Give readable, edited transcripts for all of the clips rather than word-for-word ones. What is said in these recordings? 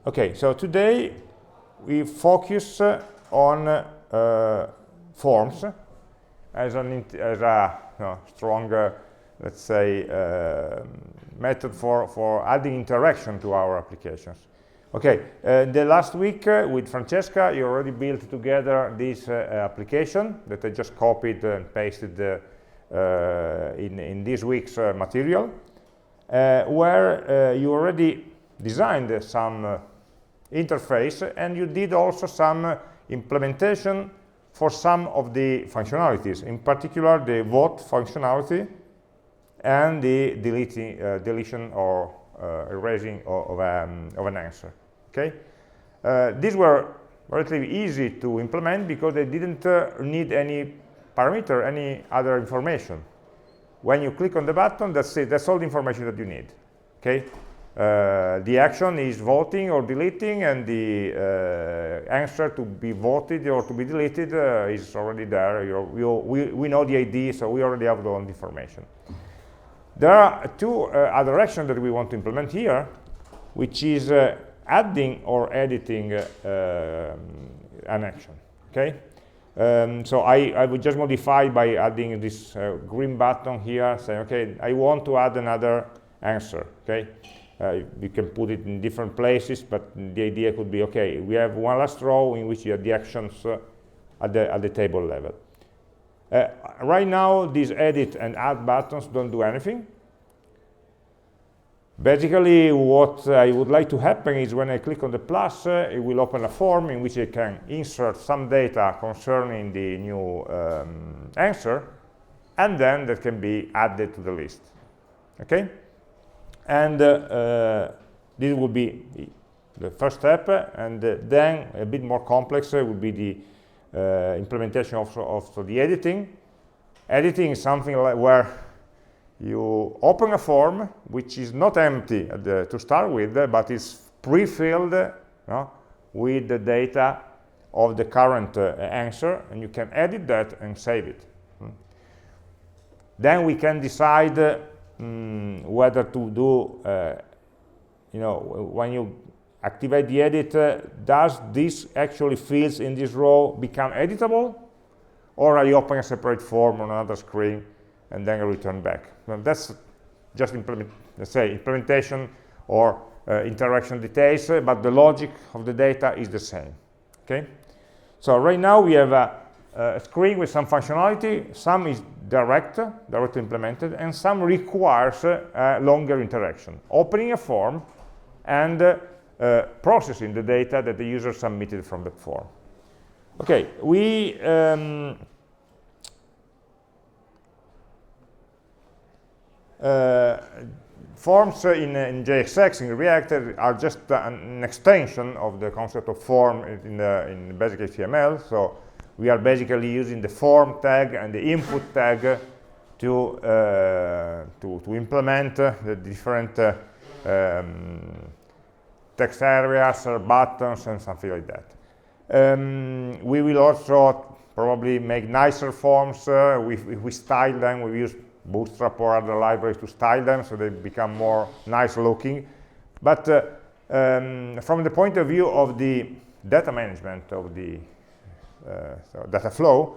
Okay, so today we focus on forms as a strong, let's say, method for adding interaction to our applications. Okay, the last week with Francesca, you already built together this application that I just copied and pasted in this week's material, where you already designed some interface, and you did also some implementation for some of the functionalities, in particular the vote functionality and the deletion or erasing of an answer. Okay, these were relatively easy to implement because they didn't need any parameter, any other information. When you click on the button, that's it. That's all the information that you need. Okay, the action is voting or deleting, and the answer to be voted or to be deleted is already there. We know the ID, so we already have all the information. There are two other actions that we want to implement here, which is adding or editing an action. Okay, so I would just modify by adding this green button here, saying, okay, I want to add another answer. Okay, you can put it in different places, but the idea could be, okay, we have one last row in which you have the actions at the table level. Right now, these edit and add buttons don't do anything. Basically, what I would like to happen is when I click on the plus, it will open a form in which I can insert some data concerning the new answer, and then that can be added to the list. Okay? And this will be the first step, and then a bit more complex would be the implementation of the editing. Editing is something like where you open a form which is not empty to start with, but is pre-filled with the data of the current answer, and you can edit that and save it. Then we can decide whether to do, when you activate the edit, does this actually fields in this row become editable, or are you opening a separate form on another screen and then return back? Well, that's just implementation or interaction details, but the logic of the data is the same. Okay, so right now we have a screen with some functionality. Some is directly implemented, and some requires longer interaction, opening a form and processing the data that the user submitted from the form. Okay, we forms in JSX, in React, are just an extension of the concept of form in basic HTML. So we are basically using the form tag and the input tag to implement the different text areas or buttons and something like that. We will also probably make nicer forms. We style them. We use Bootstrap or other libraries to style them so they become more nice looking. But from the point of view of the data management of the data flow,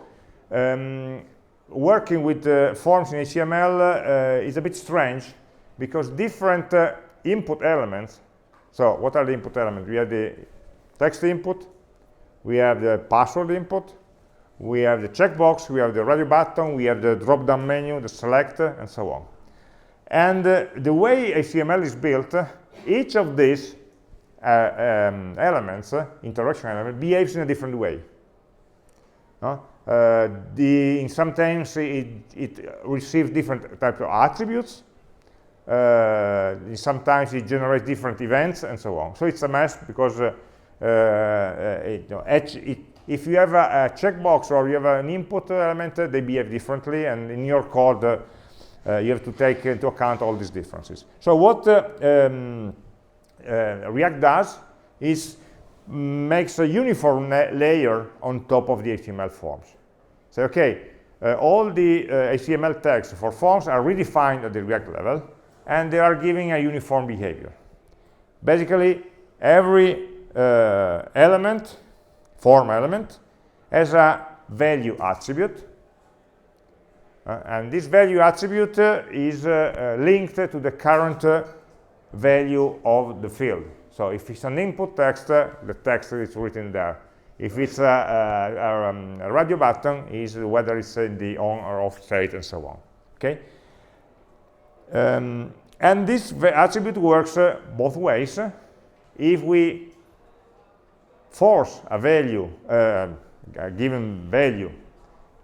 working with forms in HTML is a bit strange, because different input elements. So what are the input elements? We have the text input, we have the password input, we have the checkbox, we have the radio button, we have the drop-down menu, the select, and so on. And the way HTML is built, each of these elements, interaction element, behaves in a different way. Sometimes it receives different types of attributes. Sometimes it generates different events, and so on. So it's a mess, because if you have a checkbox or you have an input element, they behave differently, and in your code you have to take into account all these differences. So what React does is makes a uniform layer on top of the HTML forms. So okay, all the HTML tags for forms are redefined at the React level, and they are giving a uniform behavior. Basically, every element, form element, has a value attribute, and this value attribute is linked to the current value of the field. So if it's an input text, the text is written there. If it's a radio button, is whether it's in the on or off state and so on. Okay. And this attribute works both ways. If we force a value, a given value,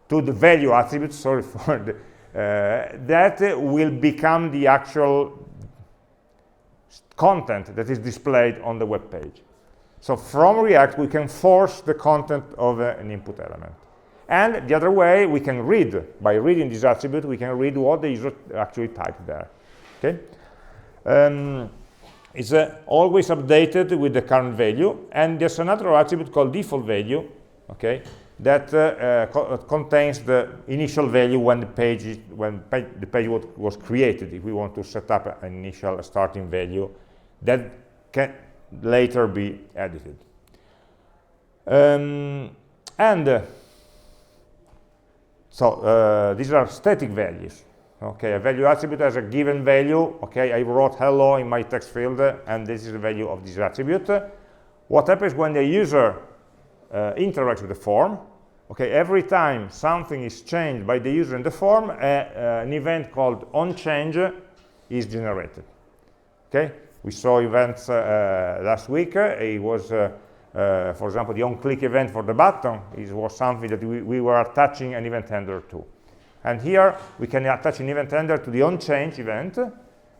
to the value attribute, sorry for the, that will become the actual content that is displayed on the web page. So from React, we can force the content of an input element. And the other way, we can read. By reading this attribute, we can read what the user actually typed there. Okay? It's always updated with the current value. And there's another attribute called default value, okay, that contains the initial value when the page was created. If we want to set up an initial starting value, that can later be edited. So these are static values. Okay, a value attribute has a given value. Okay, I wrote hello in my text field, and this is the value of this attribute. What happens when the user interacts with the form? Okay, every time something is changed by the user in the form, an event called onChange is generated. Okay, we saw events last week. It was, for example, the onClick event for the button. It was something that we were attaching an event handler to. And here we can attach an event handler to the onChange event,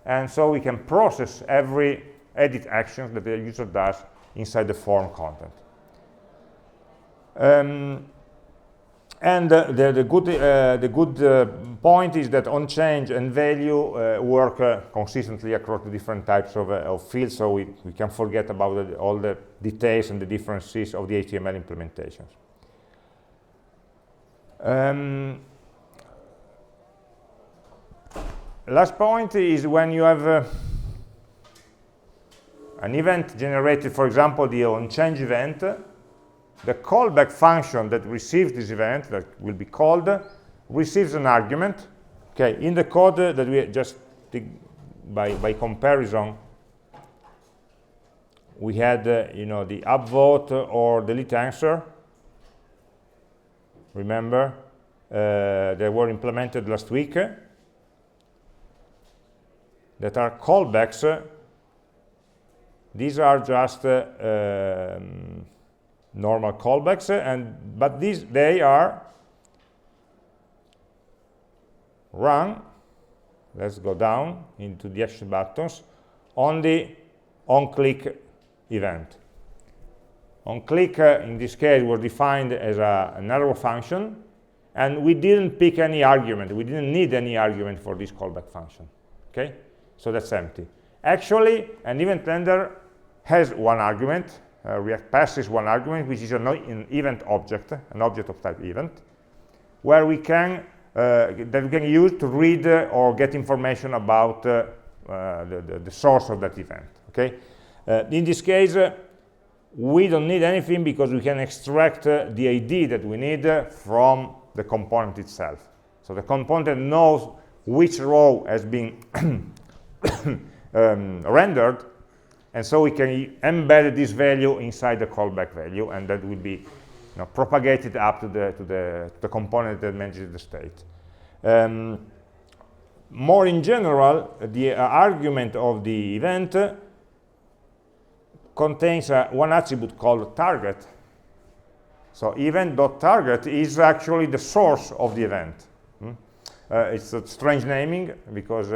and so we can process every edit action that the user does inside the form content. And the good point is that onChange and value work consistently across the different types of fields, so we can forget about all the details and the differences of the HTML implementations. Last point is when you have an event generated, for example, the onChange event, the callback function that receives this event, that will be called, receives an argument. Okay, in the code that we just did by comparison, we had you know, the upvote or delete answer. Remember, they were implemented last week. That are callbacks. These are just normal callbacks, but they are run. Let's go down into the action buttons on the onClick event. OnClick in this case was defined as an arrow function, and we didn't pick any argument. We didn't need any argument for this callback function. Okay, so that's empty. Actually, an event handler has one argument. React passes one argument, which is an event object, an object of type event, where we can that we can use to read or get information about the source of that event. Okay. In this case, we don't need anything because we can extract the ID that we need from the component itself. So the component knows which row has been rendered, and so we can embed this value inside the callback value, and that will be propagated up to the component that manages the state. More in general, the argument of the event contains one attribute called target. So event.target is actually the source of the event. It's a strange naming because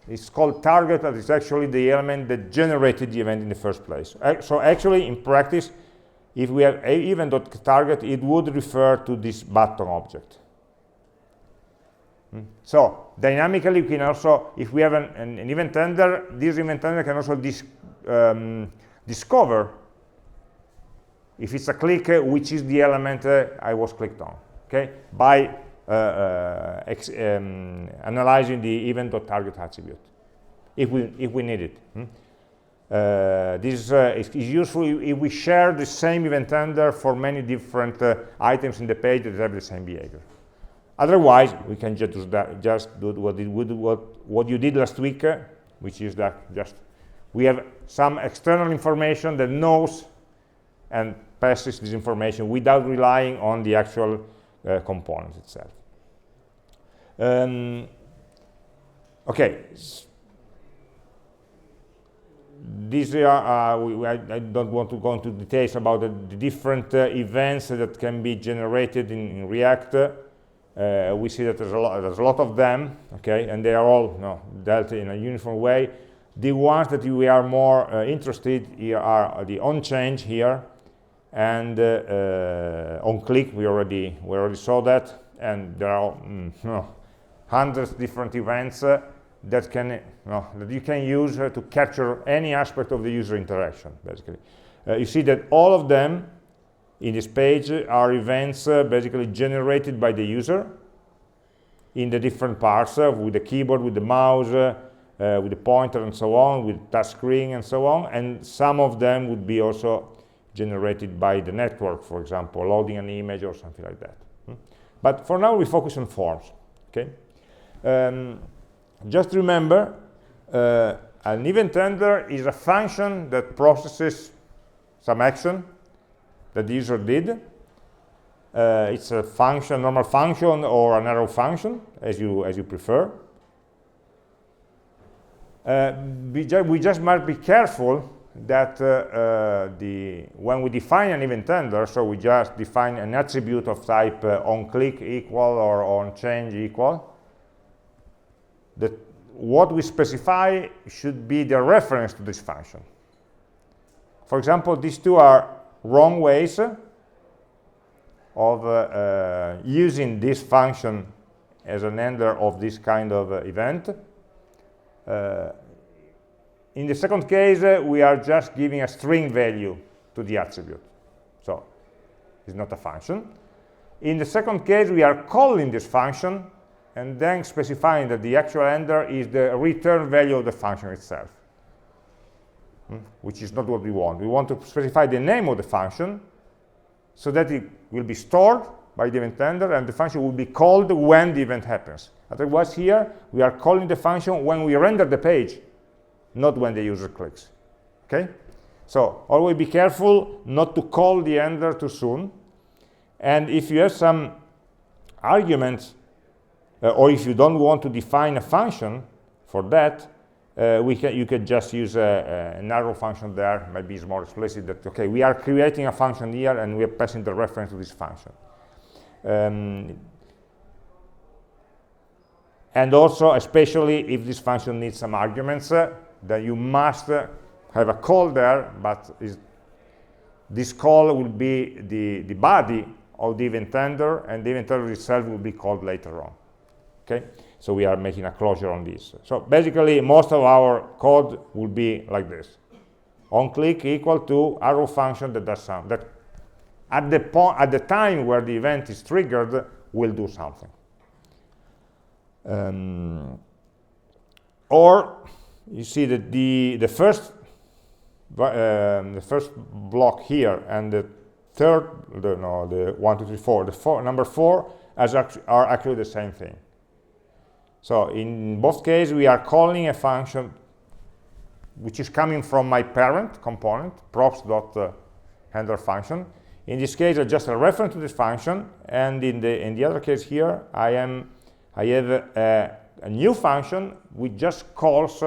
it's called target, but it's actually the element that generated the event in the first place. So actually, in practice, if we have event.target, it would refer to this button object. So dynamically, we can also, if we have an event handler, this event handler can also discover if it's a click, which is the element I was clicked on. Okay, by analyzing the event.target attribute, if we need it. This is useful if we share the same event handler for many different items in the page that have the same behavior. Otherwise, we can just do what you did last week, which is that we have some external information that knows and passes this information without relying on the actual component itself. Okay. I don't want to go into details about the different events that can be generated in React. We see that there's a lot of them, okay, and they are all dealt in a uniform way. The ones that we are more interested here are the on-change here, and on-click. We already saw that, and there are hundreds of different events that you can use to capture any aspect of the user interaction, basically. You see that all of them in this page are events basically generated by the user in the different parts, with the keyboard, with the mouse, with the pointer and so on, with touch screen and so on, and some of them would be also generated by the network, for example, loading an image or something like that. But for now we focus on forms, okay? Just remember, an event handler is a function that processes some action that the user did. It's a function, normal function, or an arrow function, as you prefer. We just must be careful that when we define an event handler, so we just define an attribute of type onClick equal or onChange equal, that what we specify should be the reference to this function. For example, these two are wrong ways of using this function as an handler of this kind of event. In the second case, we are just giving a string value to the attribute, so it's not a function. In the second case, we are calling this function and then specifying that the actual handler is the return value of the function itself, which is not what we want. We want to specify the name of the function so that it will be stored by the event handler and the function will be called when the event happens. Otherwise, here we are calling the function when we render the page, not when the user clicks. Okay? So always be careful not to call the handler too soon. And if you have some arguments, or if you don't want to define a function for that, you can just use an arrow function there. Maybe it's more explicit that, okay, we are creating a function here and we are passing the reference to this function. And also, especially if this function needs some arguments, then you must have a call there, but this call will be the body of the event handler, and the event handler itself will be called later on. Okay, so we are making a closure on this. So basically, most of our code will be like this: onClick equal to arrow function that does something. That at the time where the event is triggered will do something. Or you see that the first block here and the third, the 1, 2, 3, 4, number 4 are actually the same thing. So in both cases, we are calling a function which is coming from my parent component, props.handler function. In this case, it's just a reference to this function, and in the other case here, I have a new function which just calls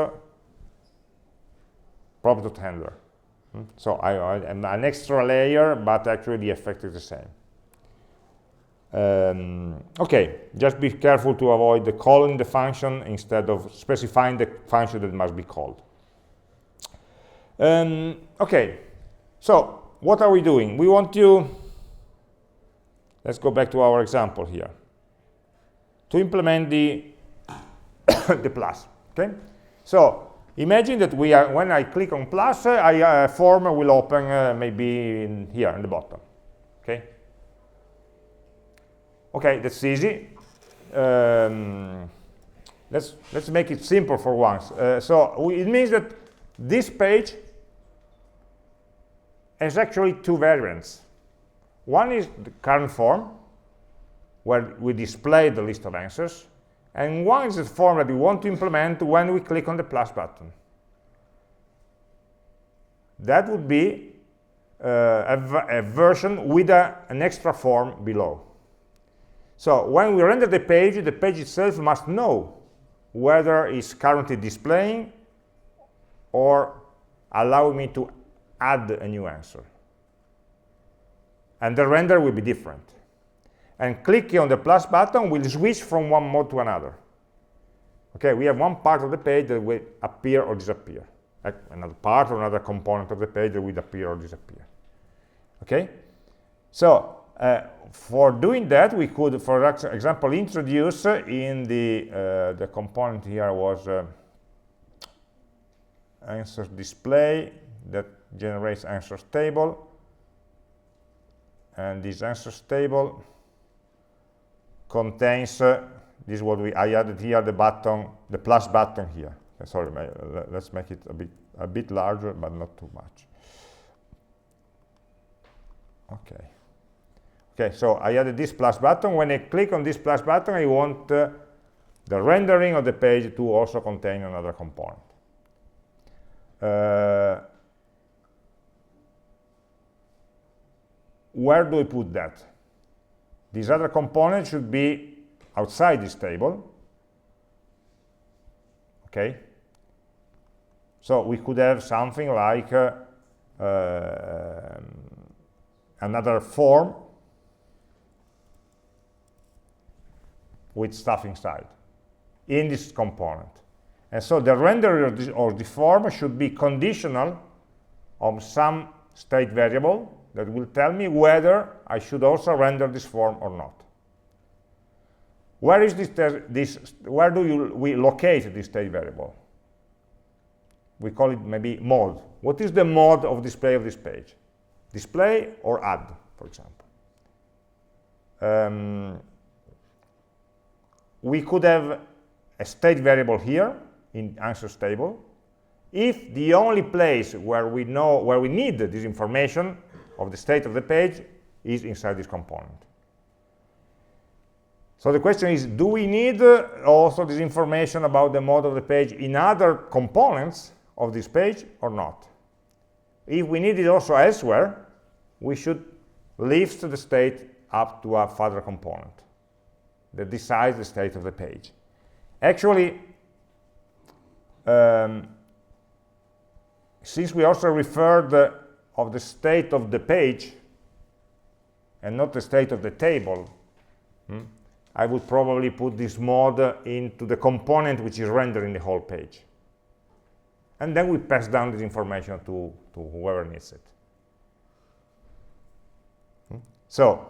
prop.handler. So I'm an extra layer, but actually the effect is the same. Okay, just be careful to avoid the calling the function instead of specifying the function that must be called. Okay, so what are we doing? We want to, let's go back to our example here, to implement the the plus. Okay, so imagine that when I click on plus, a form will open maybe here in the bottom. Okay. Okay, that's easy. Let's make it simple for once. So it means that this page has actually two variants. One is the current form, where we display the list of answers, and one is the form that we want to implement when we click on the plus button. That would be a version with an extra form below. So when we render the page itself must know whether it's currently displaying or allow me to add a new answer. And the render will be different. And clicking on the plus button will switch from one mode to another. Okay, we have one part of the page that will appear or disappear. Another part or another component of the page that will appear or disappear. Okay? So, for doing that, we could, for example, introduce in the component here was answers display that generates answers table. And this answers table contains, this is what I added here, the button, the plus button here. Sorry, let's make it a bit larger, but not too much. Okay. Okay, so I added this plus button. When I click on this plus button, I want the rendering of the page to also contain another component. Where do I put that? This other component should be outside this table. Okay? So we could have something like another form with stuff inside in this component. And so the render of the form should be conditional on some state variable that will tell me whether I should also render this form or not. Where is where do we locate this state variable? We call it maybe mode. What is the mode of display of this page? Display or add, for example. We could have a state variable here in answers table if the only place where we need this information of the state of the page is inside this component. So the question is, do we need also this information about the mode of the page in other components of this page or not? If we need it also elsewhere, we should lift the state up to a further component that decides the state of the page. Actually, since we also referred of the state of the page and not the state of the table, I would probably put this mode into the component which is rendering the whole page. And then we pass down this information to whoever needs it. So,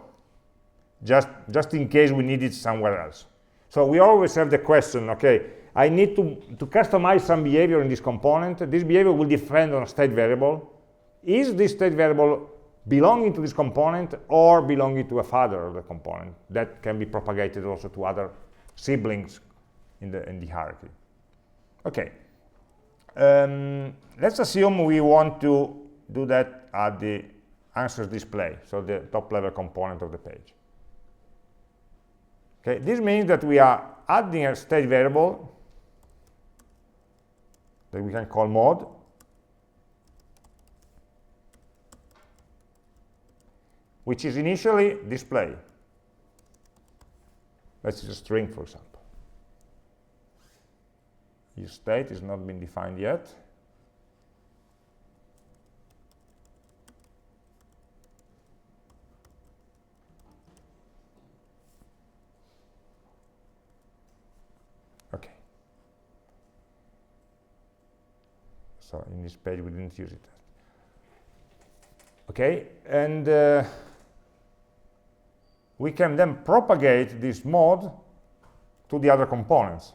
just in case we need it somewhere else. So we always have the question, okay, I need to customize some behavior in this component. This behavior will depend on a state variable. Is this state variable belonging to this component or belonging to a father of the component? That can be propagated also to other siblings in the hierarchy. Okay. Let's assume we want to do that at the answers display, so the top level component of the page. Okay, this means that we are adding a state variable that we can call mode, which is initially display. Let's use a string, for example. Use state has not been defined yet. Okay. So in this page we didn't use it. Okay, and we can then propagate this mode to the other components.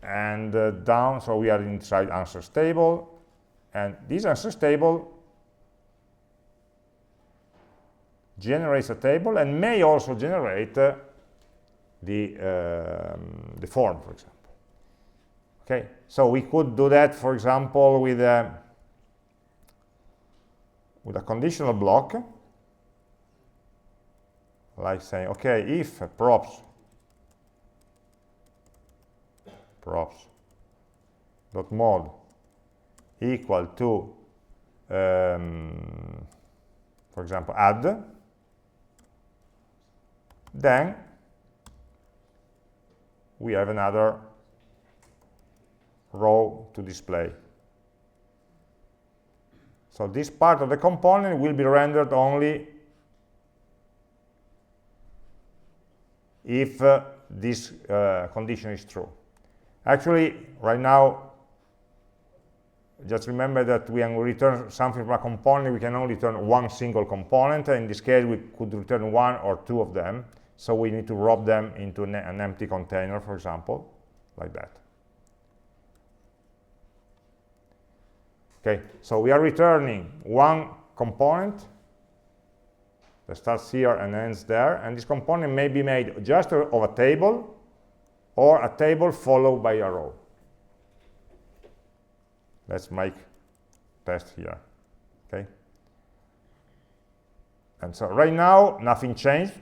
And down, so we are inside answers table, and this answers table generates a table and may also generate the form, for example. Okay, so we could do that, for example, with a conditional block, like saying, okay, if props dot mode equal to, for example, add, then we have another row to display. So this part of the component will be rendered only if this condition is true. Actually, right now, just remember that when we return something from a component, we can only return one single component. In this case, we could return one or two of them. So we need to wrap them into an empty container, for example, like that. Okay, so we are returning one component that starts here and ends there, and this component may be made just of a table or a table followed by a row. Let's make test here, okay? And so right now, nothing changed,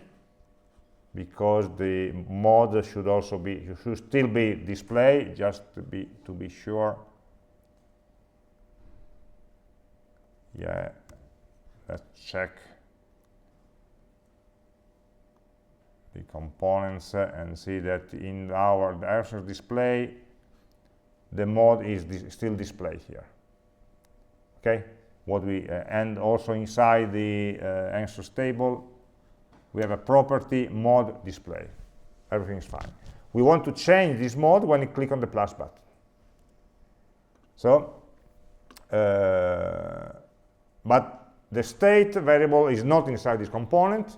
because the mode should still be displayed, just to be sure. Yeah, let's check the components and see that in our answer display, the mode is still displayed here. Okay, and also inside the answers table, we have a property mode display. Everything is fine. We want to change this mode when you click on the plus button. So, but the state variable is not inside this component,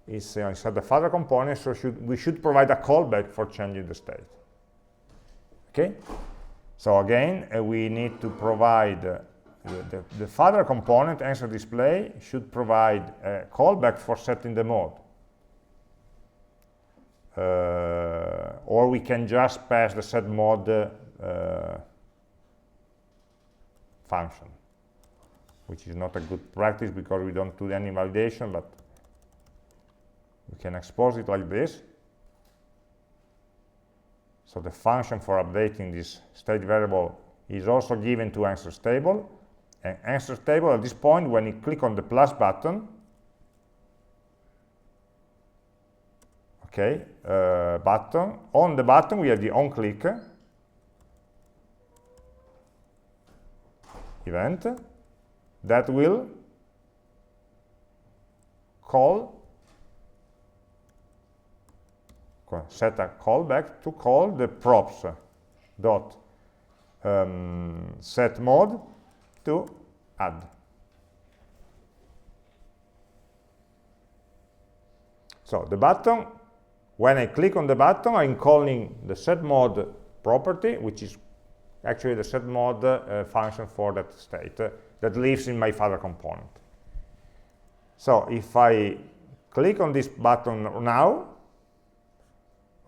it's inside the father component, so we should provide a callback for changing the state. Okay? So again, we need to provide the father component, answer display, should provide a callback for setting the mode. Or we can just pass the set mode function, which is not a good practice because we don't do any validation, but we can expose it like this. So the function for updating this state variable is also given to answers table. And answers table at this point, when you click on the plus button, okay, on the button we have the onClick event that will set a callback to call the props dot set mode to add. So the button, when I click on the button, I'm calling the set mode property, which is actually the set mode function for that state that lives in my father component. So if I click on this button now,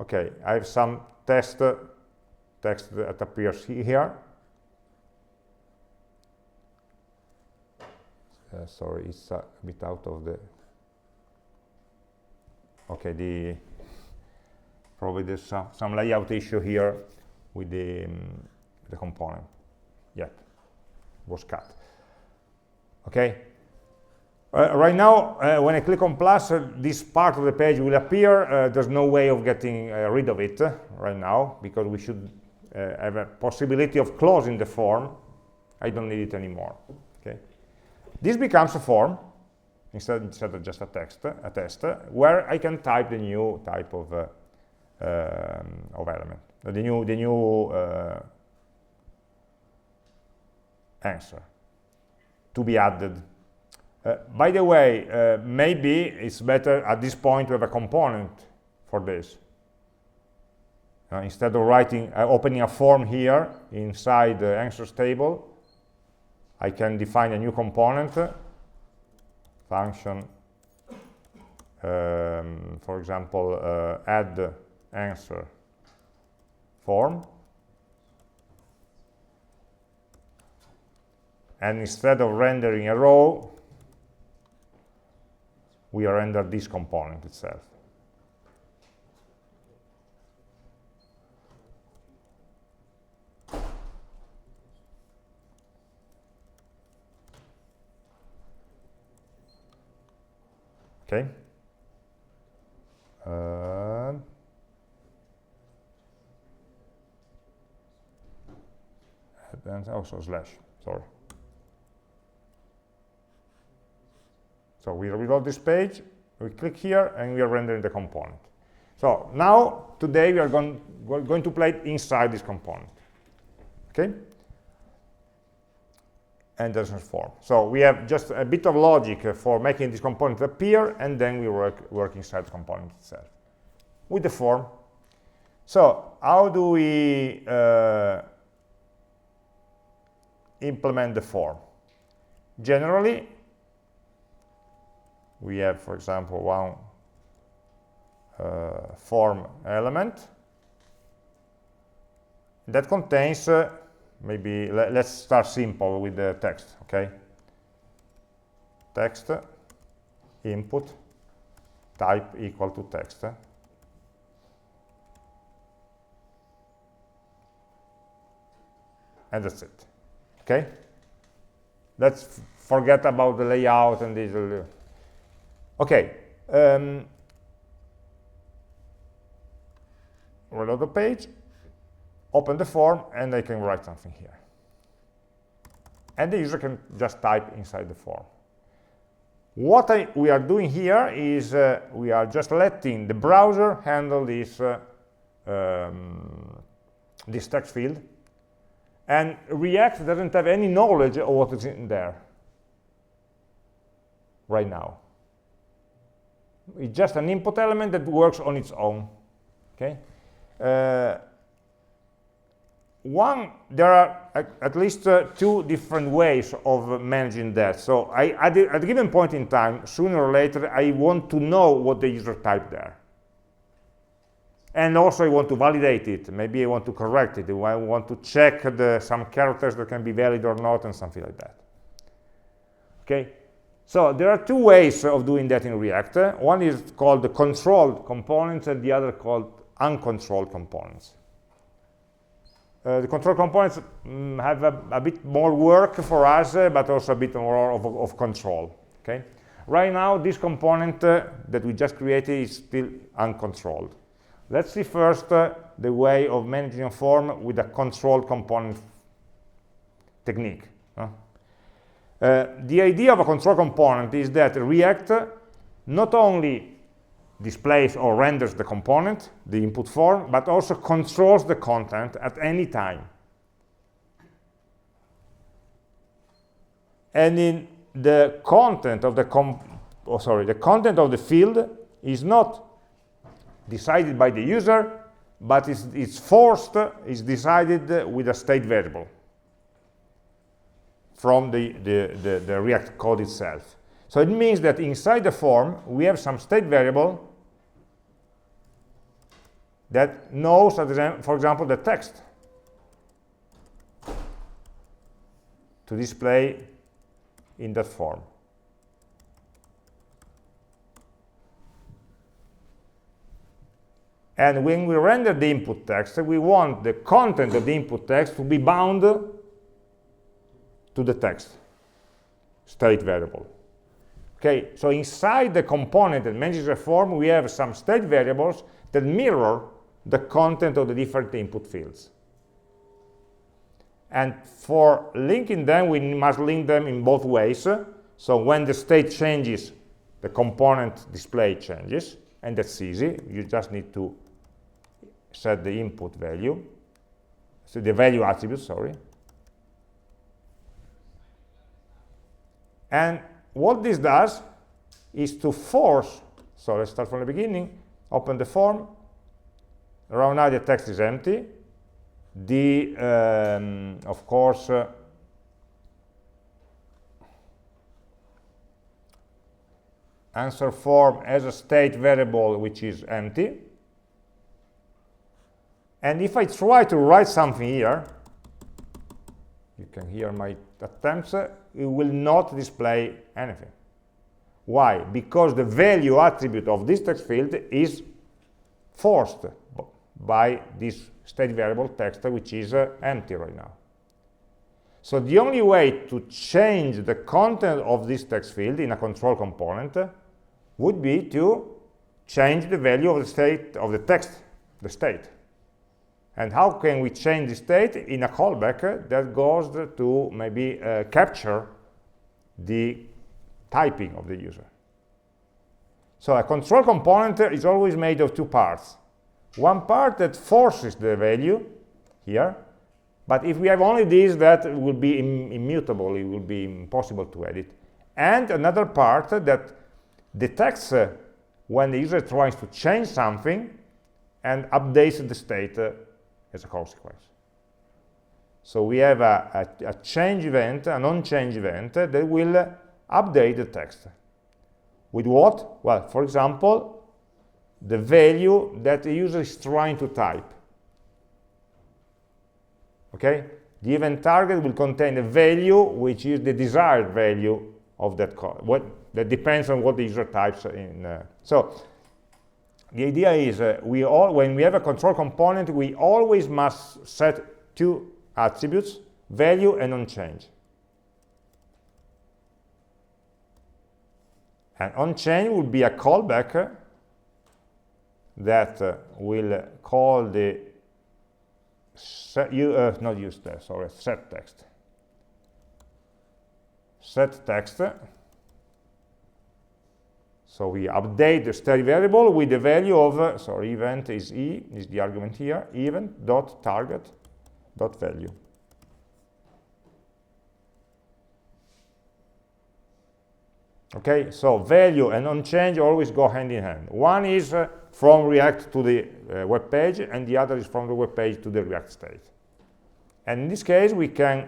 okay, I have some text that appears here. Sorry, it's a bit out of the... Okay, probably there's some layout issue here with the component. Yet, was cut. Okay. Right now, when I click on plus, this part of the page will appear. There's no way of getting rid of it right now, because we should have a possibility of closing the form. I don't need it anymore. Okay. This becomes a form instead of just a test, where I can type the new type of element, the new answer to be added. By the way, maybe it's better at this point to have a component for this. Instead of opening a form here inside the answers table, I can define a new component, function for example, add answer form, and instead of rendering a row, we render this component itself. Okay. And also slash, sorry. So we reload this page, we click here, and we are rendering the component. So now, today, we are going to play it inside this component. Okay? And there's a form. So we have just a bit of logic for making this component appear, and then we work inside the component itself with the form. So how do we implement the form? Generally, we have, for example, one form element that contains maybe let's start simple with the text, okay? Text input type equal to text. And that's it. Okay? Let's forget about the layout and this. Okay. Reload the page, open the form, and I can write something here. And the user can just type inside the form. What we are doing here is we are just letting the browser handle this, this text field, and React doesn't have any knowledge of what is in there right now. It's just an input element that works on its own. Okay. There are at least two different ways of managing that. So at a given point in time, sooner or later, I want to know what the user typed there. And also I want to validate it. Maybe I want to correct it. I want to check some characters that can be valid or not, and something like that. Okay? So there are two ways of doing that in React. One is called the controlled components, and the other called uncontrolled components. The control components have a bit more work for us, but also a bit more of control. Okay? Right now, this component that we just created is still uncontrolled. Let's see first the way of managing a form with a controlled component technique. The idea of a control component is that React not only displays or renders the component, the input form, but also controls the content at any time. And in the content of the content of the field is not decided by the user, but is decided with a state variable from the React code itself. So it means that inside the form, we have some state variable that knows, for example, the text to display in that form. And when we render the input text, we want the content of the input text to be bound to the text state variable. Okay, so inside the component that manages a form, we have some state variables that mirror the content of the different input fields. And for linking them, we must link them in both ways. So when the state changes, the component display changes, and that's easy. You just need to set the input value, so the value attribute, sorry. And what this does is to force, so let's start from the beginning, open the form. Around now the text is empty. Of course, answer form as a state variable which is empty. And if I try to write something here, you can hear my attempts, it will not display anything. Why? Because the value attribute of this text field is forced by this state variable text, which is empty right now. So the only way to change the content of this text field in a control component would be to change the value of the state of the text, the state. And how can we change the state? In a callback that goes to maybe capture the typing of the user. So a control component is always made of two parts. One part that forces the value here, but if we have only this, that will be immutable, it will be impossible to edit. And another part that detects when the user tries to change something and updates the state as a consequence. So we have a change event, a non-change event that will update the text. With what? Well, for example, the value that the user is trying to type. Okay? The event target will contain a value which is the desired value of that code. That depends on what the user types in. So the idea is when we have a control component, we always must set two attributes, value and onChange. And onChange will be a callback that will call the set text. Set text. So we update the state variable with the value of, event is e, is the argument here, event.target.value. Okay, so value and onChange always go hand in hand. One is from React to the web page, and the other is from the web page to the React state. And in this case, we can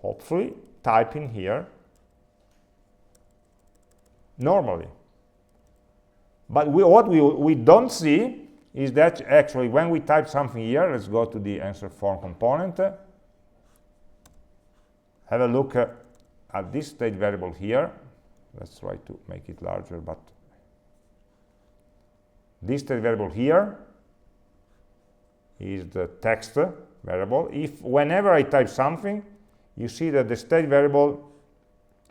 hopefully type in here normally. But what we don't see is that actually when we type something here, let's go to the answer form component, have a look at this state variable here. Let's try to make it larger, but this state variable here is the text variable. If whenever I type something, you see that the state variable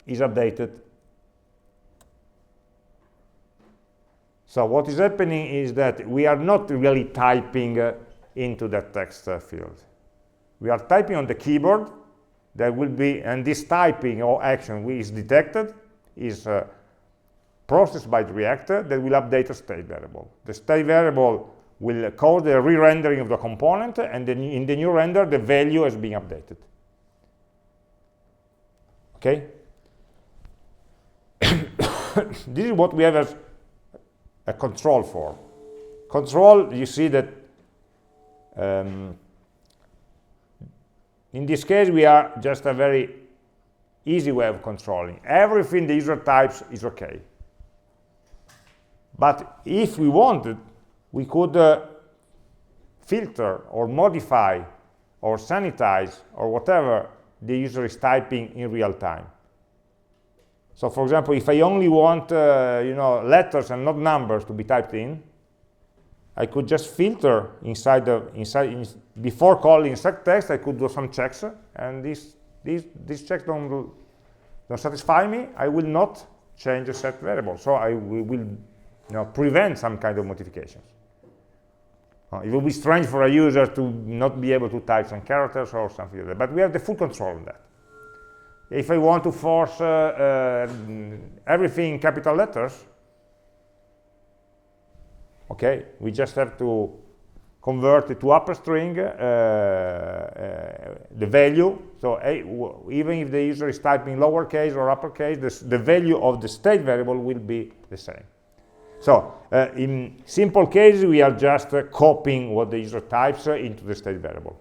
is updated. So what is happening is that we are not really typing into that text field. We are typing on the keyboard that will be, and this typing or action is detected, is processed by the reactor that will update a state variable. The state variable will cause the re-rendering of the component, and then in the new render, the value has been updated. Okay? This is what we have as a control form. Control, you see that in this case, we are just a very easy way of controlling. Everything the user types is okay. But if we wanted, we could filter or modify or sanitize or whatever the user is typing in real time. So for example, if I only want letters and not numbers to be typed in, I could just filter before calling set text. I could do some checks, and these checks don't satisfy me. I will not change the set variable. So I will prevent some kind of modifications. It will be strange for a user to not be able to type some characters or something like that. But we have the full control on that. If I want to force everything in capital letters, okay, we just have to convert it to upper string, the value. So even if the user is typing lowercase or uppercase, the value of the state variable will be the same. So in simple cases, we are just copying what the user types into the state variable.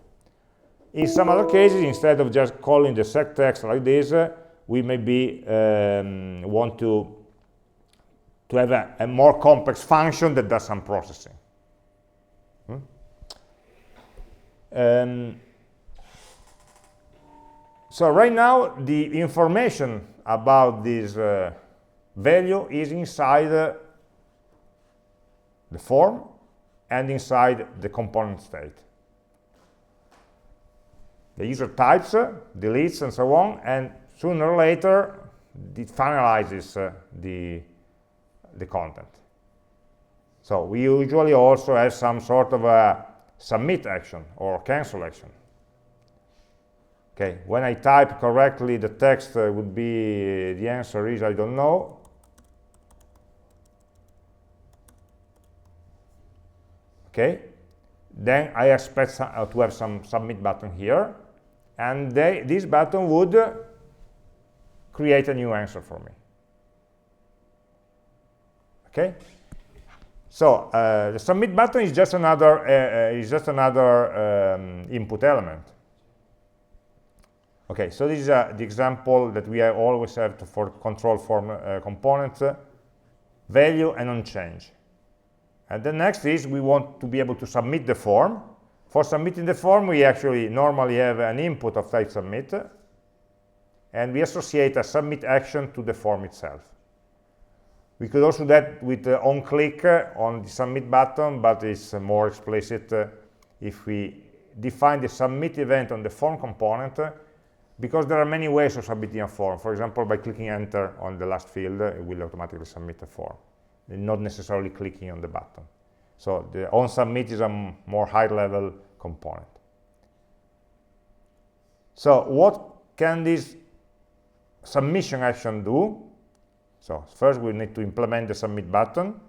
In some other cases, instead of just calling the set text like this, we maybe want to to have a more complex function that does some processing. So right now, the information about this value is inside the form and inside the component state. The user types, deletes, and so on, and sooner or later, it finalizes the content. So we usually also have some sort of a submit action or cancel action. Okay, when I type correctly, the text would be, the answer is, I don't know. Okay, then I expect to have some submit button here, and this button would create a new answer for me. Okay, so the submit button is just another input element. Okay, so this is the example that we always have for control form components, value and onChange. And the next is we want to be able to submit the form. For submitting the form, we actually normally have an input of type submit, and we associate a submit action to the form itself. We could also do that with on-click on the submit button, but it's more explicit if we define the submit event on the form component, because there are many ways of submitting a form. For example, by clicking enter on the last field, it will automatically submit a form, not necessarily clicking on the button. So the onSubmit is a more high-level component. So what can this submission action do? So first we need to implement the submit button.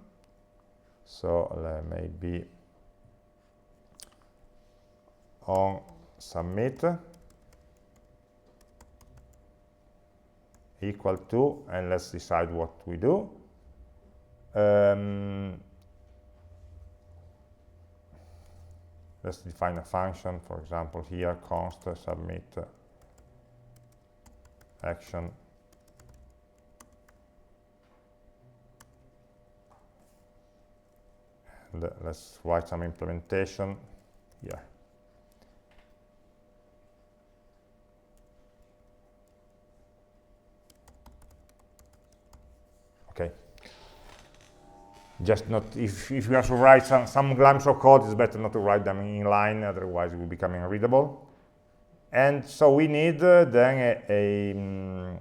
So maybe on submit equal to, and let's decide what we do. Let's define a function, for example, here, const submit action. And let's write some implementation here. Okay. Just not, if you have to write some lines of code, it's better not to write them in line, otherwise it will become unreadable. And so we need then a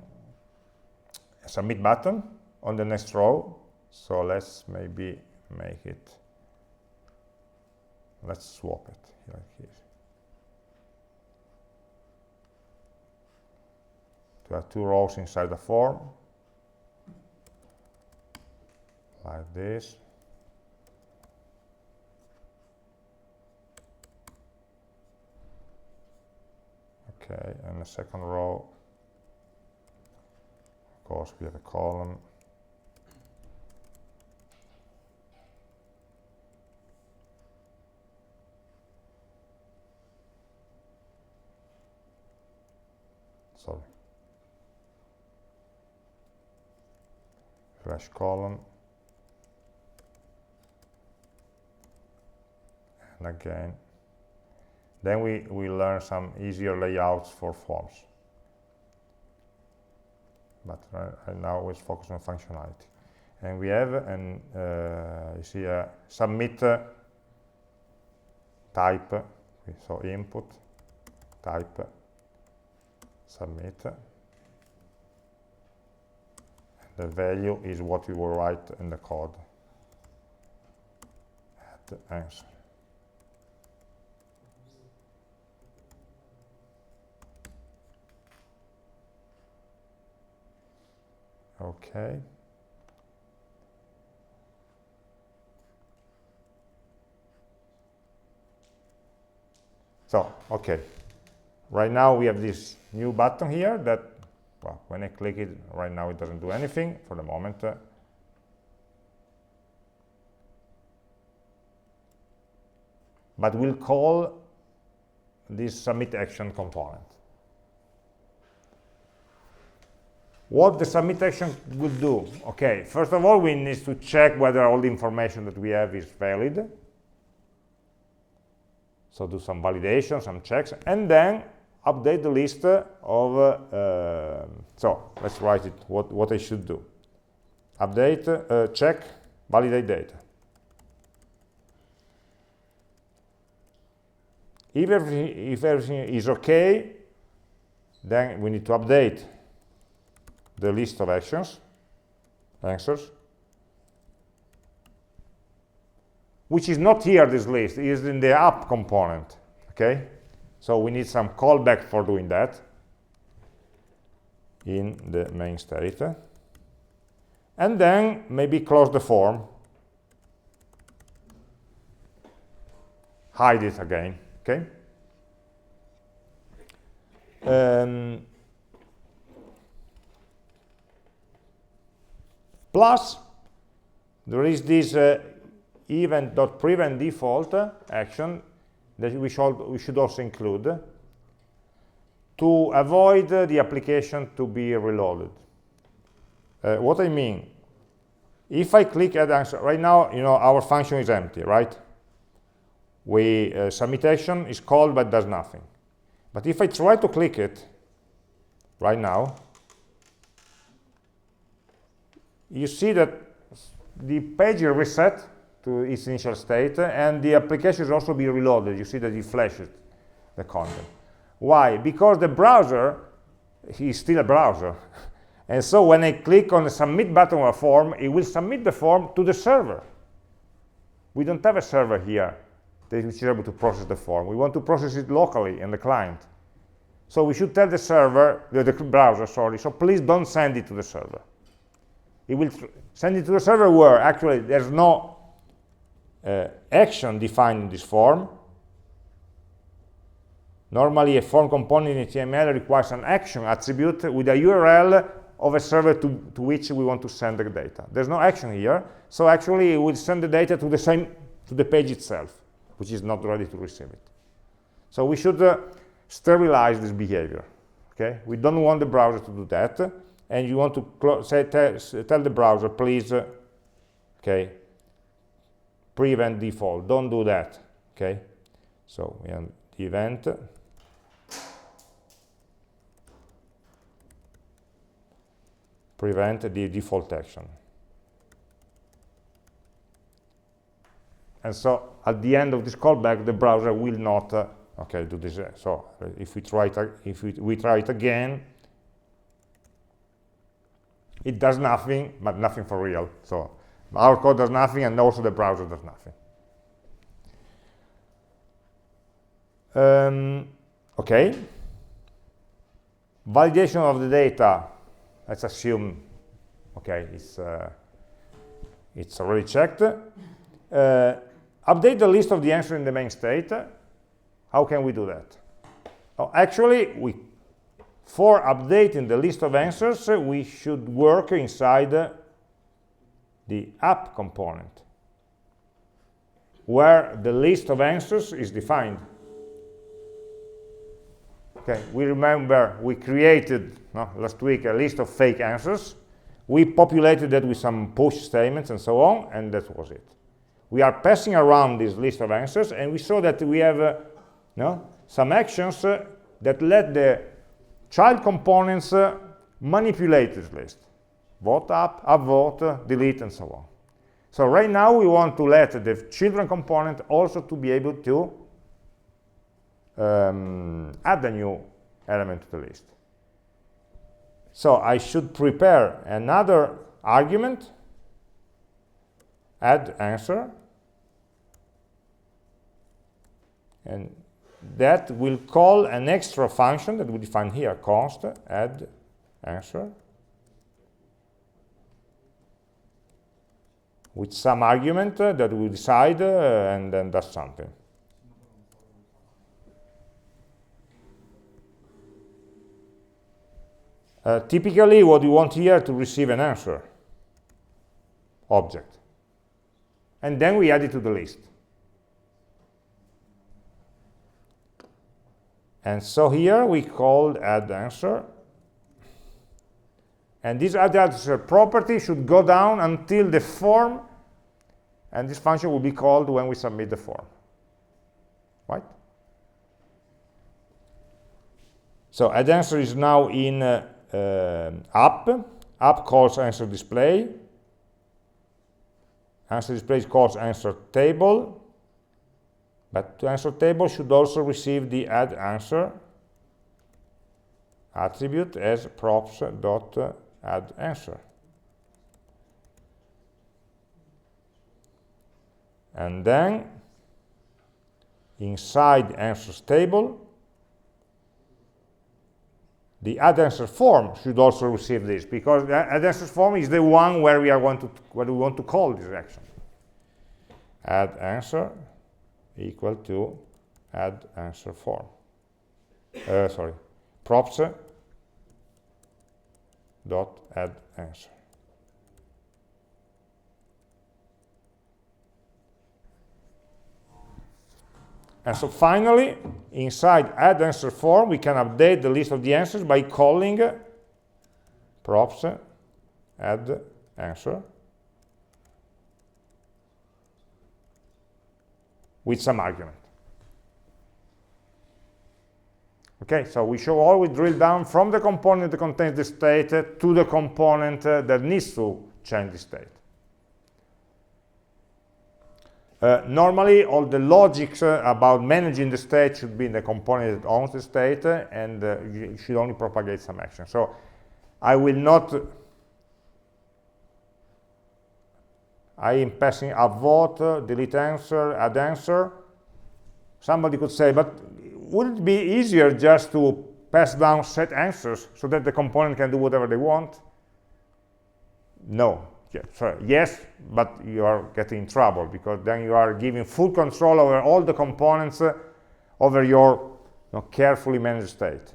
submit button on the next row. So let's maybe make it, let's swap it like this. To have two rows inside the form. Like this. Okay, and the second row, of course, we have a column. Sorry. Slash column. Again, then we learn some easier layouts for forms, but right now we're focused on functionality. And we have you see a submit type, so input type submit, the value is what we will write in the code at the answer. Okay. So, okay. Right now we have this new button here that, well, when I click it, right now it doesn't do anything for the moment. But we'll call this submit action component. what the submit action would do. Okay, first of all, we need to check whether all the information that we have is valid. So do some validation, some checks, and then update the list of, so let's write it, what I should do. Update, check, validate data. If everything is okay, then we need to update the list of answers, which is not here, this list, it is in the app component, okay? So we need some callback for doing that in the main state. And then maybe close the form, hide it again, okay? Plus, there is this event.prevent default action that we should also include to avoid the application to be reloaded. What I mean, if I click add answer, right now, our function is empty, right? Submit action is called but does nothing. But if I try to click it right now, you see that the page is reset to its initial state, and the application is also be reloaded. You see that it flashes the content. Why? Because the browser is still a browser. And so when I click on the submit button of a form, it will submit the form to the server. We don't have a server here which is able to process the form. We want to process it locally in the client. So we should tell the server, the browser, sorry, so please don't send it to the server. It will send it to the server where actually there's no action defined in this form. Normally a form component in HTML requires an action attribute with a URL of a server to which we want to send the data. There's no action here, so actually it will send the data to the page itself, which is not ready to receive it. So we should sterilize this behavior. Okay, we don't want the browser to do that, and you want to tell the browser, please, okay, prevent default. Don't do that. Okay, so we have the event. Prevent the default action. And so at the end of this callback, the browser will not do this. So if we try it again, it does nothing, but nothing for real. So our code does nothing, and also the browser does nothing. Okay. Validation of the data. Let's assume, okay, it's already checked. Update the list of the answer in the main state. How can we do that? Oh, actually, for updating the list of answers, we should work inside the app component, where the list of answers is defined. Okay, we remember we created last week a list of fake answers. We populated that with some push statements and so on, and that was it. We are passing around this list of answers, and we saw that we have some actions that let the child components manipulate this list. Vote up, upvote, delete, and so on. So right now we want to let the children component also to be able to add a new element to the list. So I should prepare another argument, add answer, and that will call an extra function that we define here, const add answer, with some argument that we decide and then does something. Typically, what you want here to receive an answer object, and then we add it to the list. And so here we called add answer, And this add answer property should go down until the form, and this function will be called when we submit the form. Right? So add answer is now in app. App calls answer display. Answer display calls answer table. But the answer table should also receive the add answer attribute as props.add answer. And then inside answers table, the add answer form should also receive this, because the add answer form is the one where we want to call this action. Add answer equal to add answer form. Props dot add answer. And so finally, inside add answer form, we can update the list of the answers by calling props add answer with some argument. Okay, so we should always drill down from the component that contains the state to the component that needs to change the state. Normally, all the logics about managing the state should be in the component that owns the state, and you should only propagate some action. So I will not, I am passing a vote, delete answer, add answer. Somebody could say, but would it be easier just to pass down set answers so that the component can do whatever they want? No. Yeah, sorry. Yes, but you are getting in trouble, because then you are giving full control over all the components over your carefully managed state.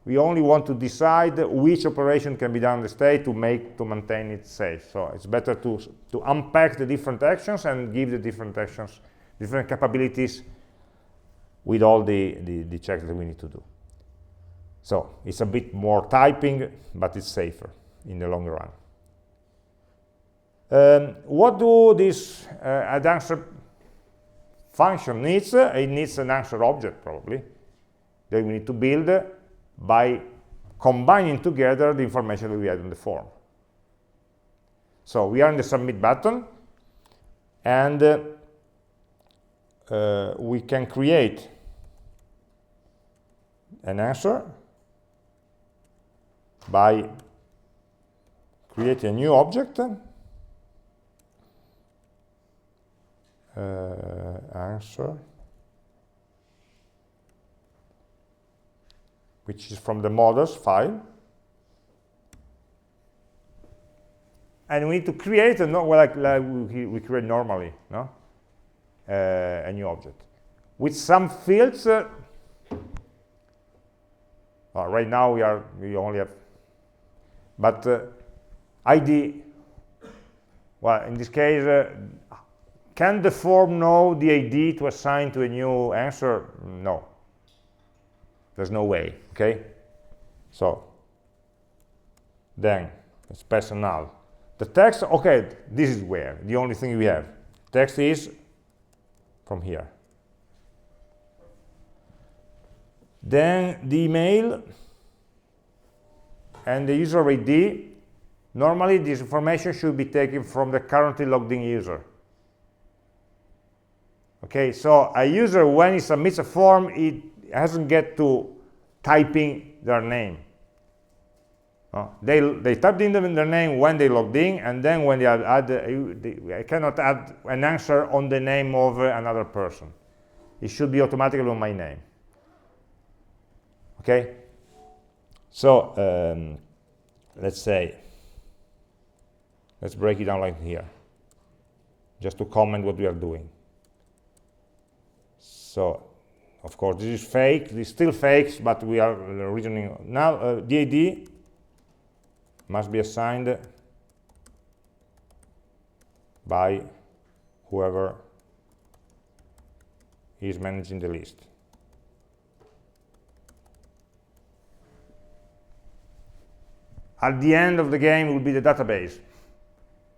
We only want to decide which operation can be done in the state to maintain it safe. So it's better to unpack the different actions and give the different actions different capabilities with all the checks that we need to do. So it's a bit more typing, but it's safer in the long run. What do this add answer function needs? It needs an answer object, probably, that we need to build by combining together the information that we had in the form. So we are in the submit button, and we can create an answer by creating a new object, answer, which is from the models file, and we need to create a like we create normally, no? A new object with some fields. Right now we only have, but ID. Well, in this case, can the form know the ID to assign to a new answer? No. There's no way, okay? So then let's pass a null. The text, okay, this is where the only thing we have. Text is from here. Then the email and the user ID. Normally this information should be taken from the currently logged in user. Okay, so a user, when he submits a form, it hasn't get to typing their name. They typed in their name when they logged in, and then when they I cannot add an answer on the name of another person. It should be automatically on my name. Okay, so let's break it down like here, just to comment what we are doing. So, of course, this is fake. This is still fakes, but we are reasoning now. The ID must be assigned by whoever is managing the list. at the end of the game will be the database.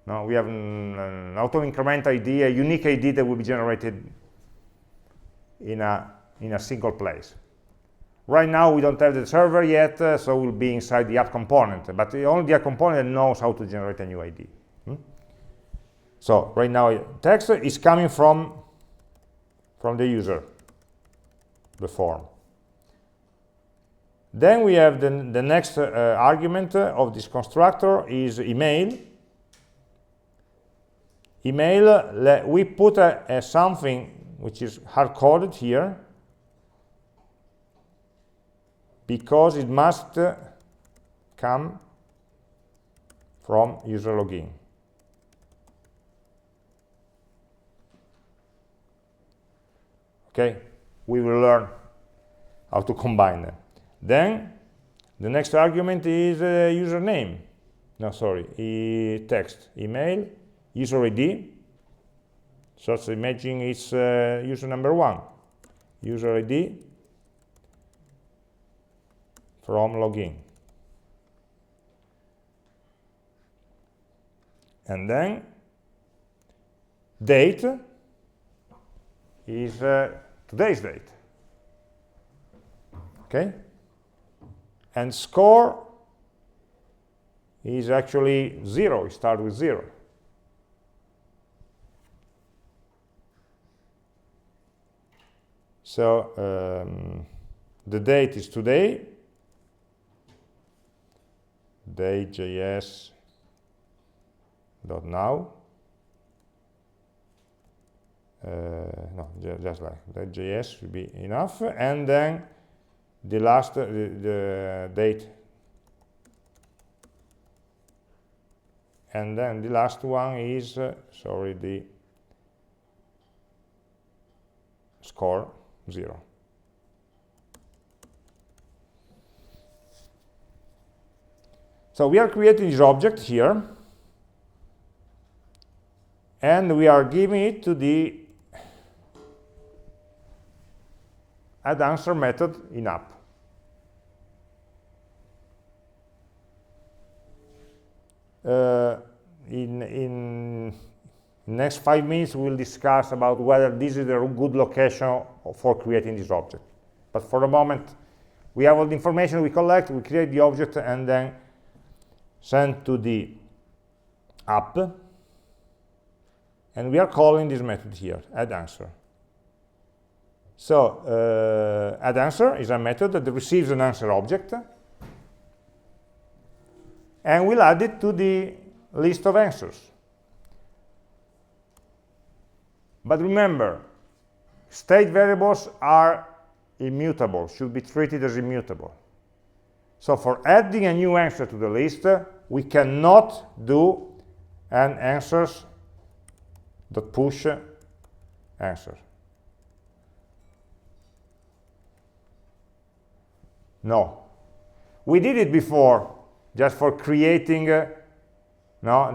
No, we have an auto-increment ID, a unique ID that will be generated in a single place. Right now we don't have the server yet, so we'll be inside the app component, but only the app component knows how to generate a new ID. So right now text is coming from the user, the form. Then we have the next argument of this constructor is email. Email, we put something which is hard-coded here, because it must come from user login. Okay, we will learn how to combine them. Then the next argument is username. No, sorry, text, email, user ID. So let's imagine it's user number 1, user ID from login. And then date is today's date. Okay? And score is actually 0, it starts with 0. So the date is today, date.js.now. No, just like that.js should be enough, and then the last the date, and then the last one is sorry, the score 0. So we are creating this object here, and we are giving it to the addAnswer method in app. In next 5 minutes we'll discuss about whether this is a good location for creating this object. But for the moment, we have all the information we collect, we create the object, and then send to the app, and we are calling this method here, addAnswer. So addAnswer is a method that receives an answer object, and we'll add it to the list of answers. But remember, state variables are immutable, should be treated as immutable. So for adding a new answer to the list, we cannot do an answers.push answer. No. We did it before, just for creating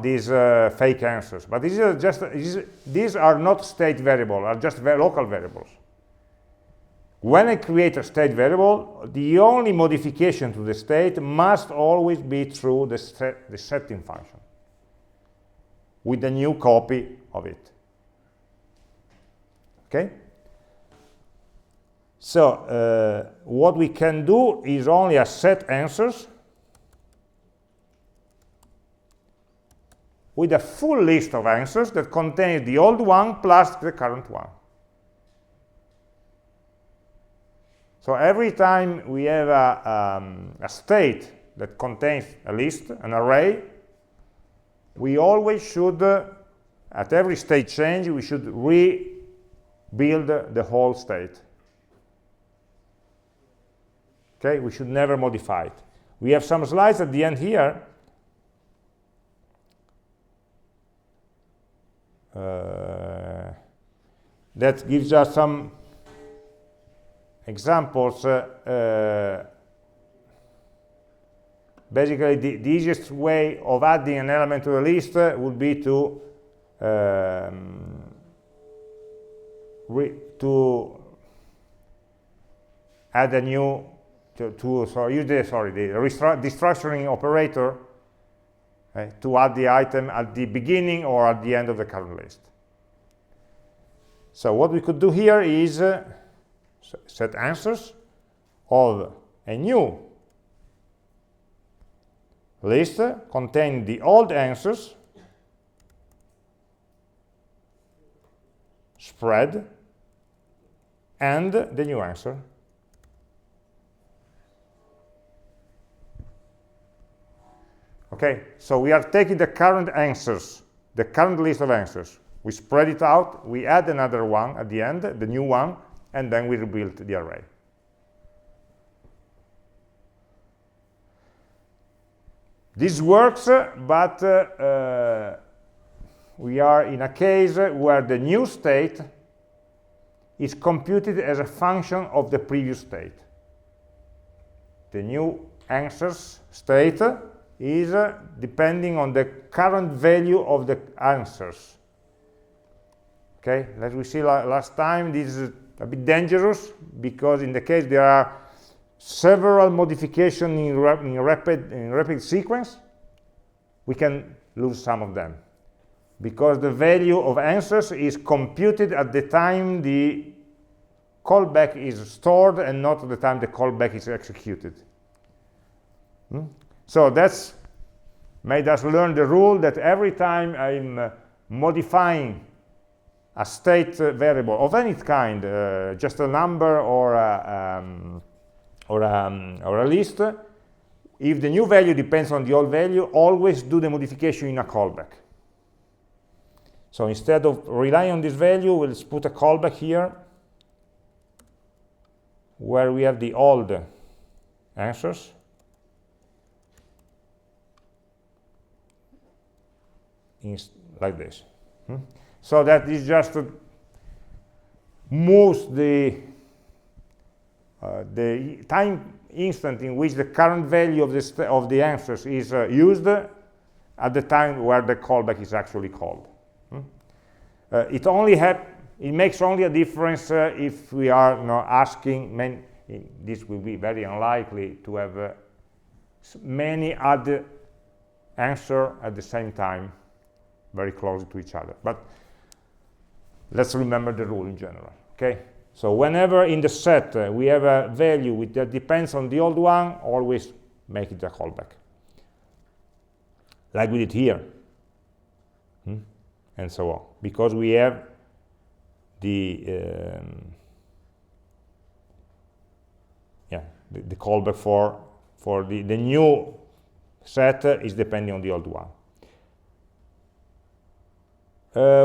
these fake answers. But these are not state variables, are just local variables. When I create a state variable, the only modification to the state must always be through the setting function, with a new copy of it. Okay? So what we can do is only a set answers with a full list of answers that contains the old one plus the current one. So every time we have a state that contains a list, an array, we always should, at every state change, we should rebuild the whole state. Okay, we should never modify it. We have some slides at the end here that gives us some examples. Basically, the easiest way of adding an element to the list would be to add a new use the destructuring operator to add the item at the beginning or at the end of the current list. So what we could do here is set answers of a new list containing the old answers spread and the new answer. Okay, so we are taking the current answers, the current list of answers. We spread it out, we add another one at the end, the new one, and then we rebuild the array. This works, but we are in a case where the new state is computed as a function of the previous state. The new answers state is depending on the current value of the answers. Okay, as we see last time, this is a bit dangerous because in the case there are several modifications in rapid sequence, we can lose some of them because the value of answers is computed at the time the callback is stored and not at the time the callback is executed. So that's made us learn the rule that every time I'm modifying a state variable of any kind, just a number or a list, if the new value depends on the old value, always do the modification in a callback. So instead of relying on this value, we'll put a callback here where we have the old answers like this. So that is just moves the time instant in which the current value of the answers is used at the time where the callback is actually called. It makes only a difference if we are asking. This will be very unlikely to have many other answers at the same time, very close to each other. But let's remember the rule in general. Okay. So whenever in the set we have a value that depends on the old one, always make it a callback. Like we did here. And so on. Because we have the callback for the new set is depending on the old one.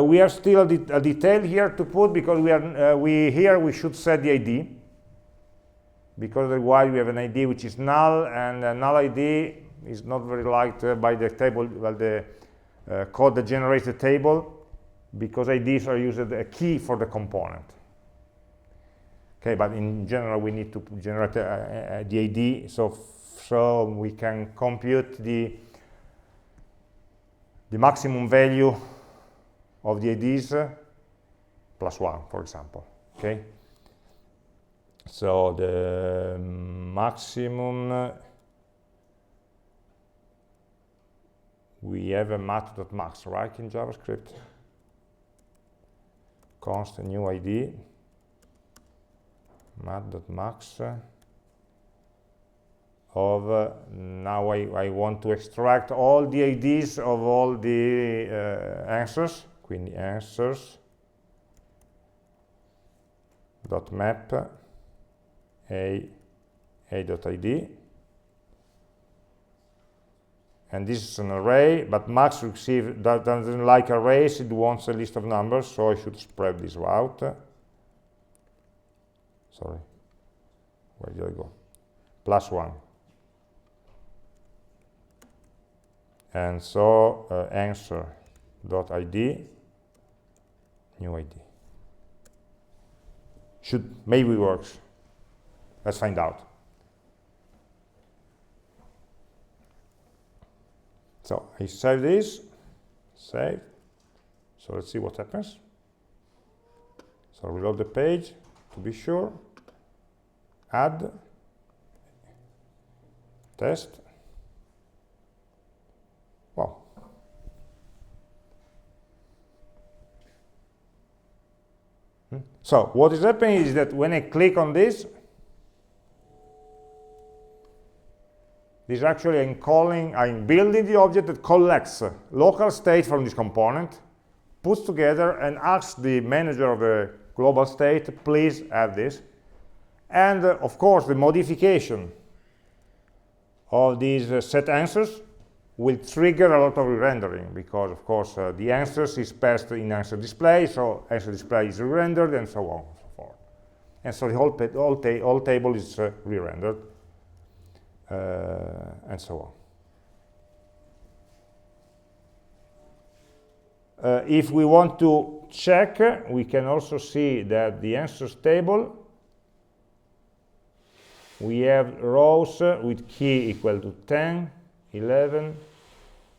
We have still a detail here to put because we should set the ID, because otherwise we have an ID which is null, and a null ID is not very liked by the table, the code that generates the table, because IDs are used as a key for the component. Okay, but in general we need to generate the ID so we can compute the maximum value of the IDs +1, for example. Okay, so the maximum we have a mat.max, right, in JavaScript. Const new ID mat.max of now I want to extract all the IDs of all the answers. Quindi answers dot map a.id, and this is an array, but Max doesn't like arrays, it wants a list of numbers, so I should spread this out. Sorry, where did I go? +1. And so answer.id, new ID. Maybe works. Let's find out. So I save this, save. So let's see what happens. So reload the page to be sure. Add test. Wow. So what is happening is that when I click on this actually I'm building the object that collects local state from this component, puts together, and asks the manager of the global state, please add this. And of course, the modification of these set answers will trigger a lot of re-rendering, because of course the answers is passed in answer display, so answer display is re-rendered, and so on and so forth. And so the whole table is re-rendered. And so on. If we want to check, we can also see that the answers table, we have rows with key equal to 10, 11,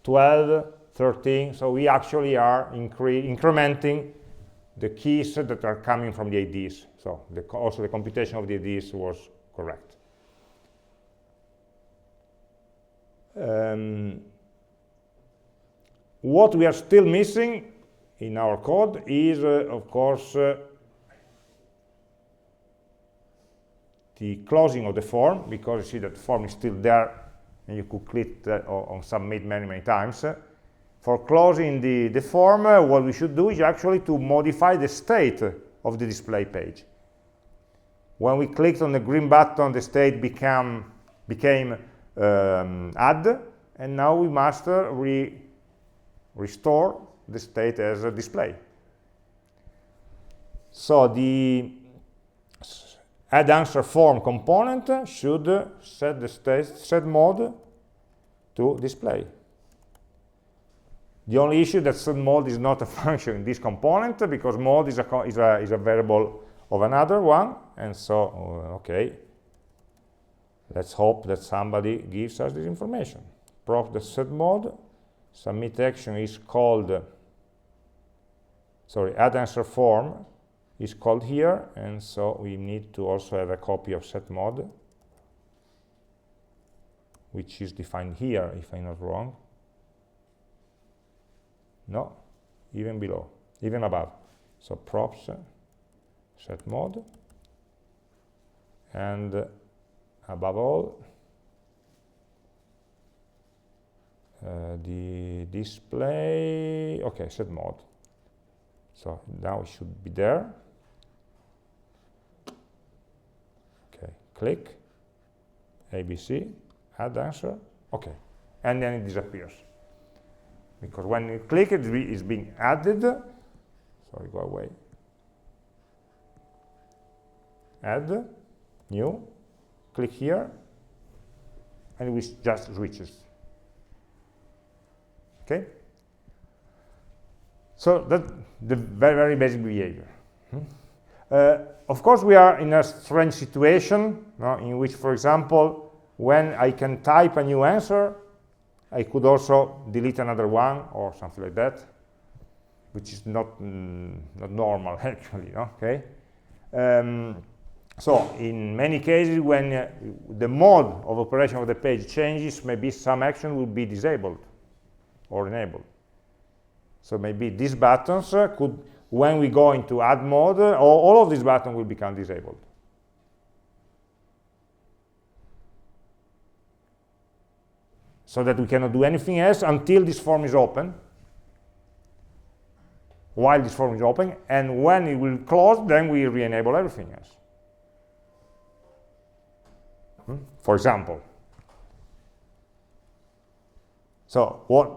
12, 13. So we actually are incrementing the keys that are coming from the IDs. So also the computation of the IDs was correct. What we are still missing in our code is, of course, the closing of the form, because you see that the form is still there, and you could click on submit many times. For closing the form, what we should do is actually to modify the state of the display page. When we clicked on the green button, the state became add, and now we must restore the state as a display. So the add answer form component should set the set mode to display. The only issue that set mode is not a function in this component, because mode is a variable of another one, and so okay. Let's hope that somebody gives us this information. Prop the set mode, submit action is called, add answer form is called here, and so we need to also have a copy of set mode, which is defined here, if I'm not wrong. No, even below, even above. So props, set mode, and above all, the display, okay, set mode. So now it should be there. Okay, click, ABC, add answer, okay, and then it disappears. Because when you click, it is being added. Sorry, go away. Add, new, click here, and it just switches. Okay? So that's the very basic behavior. Of course, we are in a strange situation, in which, for example, when I can type a new answer, I could also delete another one or something like that, which is not normal, actually. Okay? So in many cases, when the mode of operation of the page changes, maybe some action will be disabled or enabled. So maybe these buttons could, when we go into add mode, all of these buttons will become disabled. So that we cannot do anything else until this form is open, while this form is open, and when it will close, then we re-enable everything else. For example. So what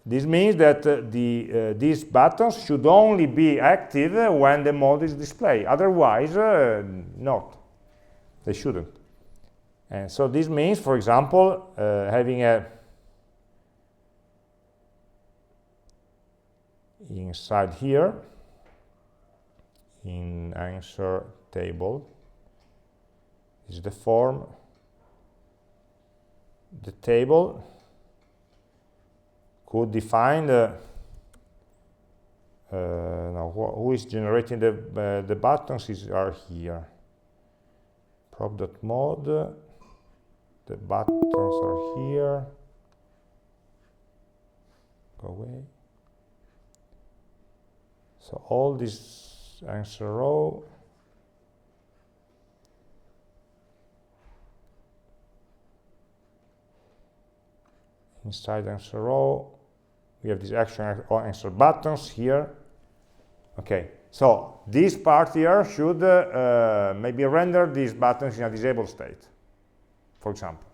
this means that these buttons should only be active when the mode is displayed. Otherwise, not. They shouldn't. And so this means, for example, having a inside here in answer table is the form. The table could define now who is generating the buttons are here. Prop.mode the buttons are here. Go away. So all this answer row inside answer row, we have these action or answer buttons here. Okay, so this part here should maybe render these buttons in a disabled state, for example.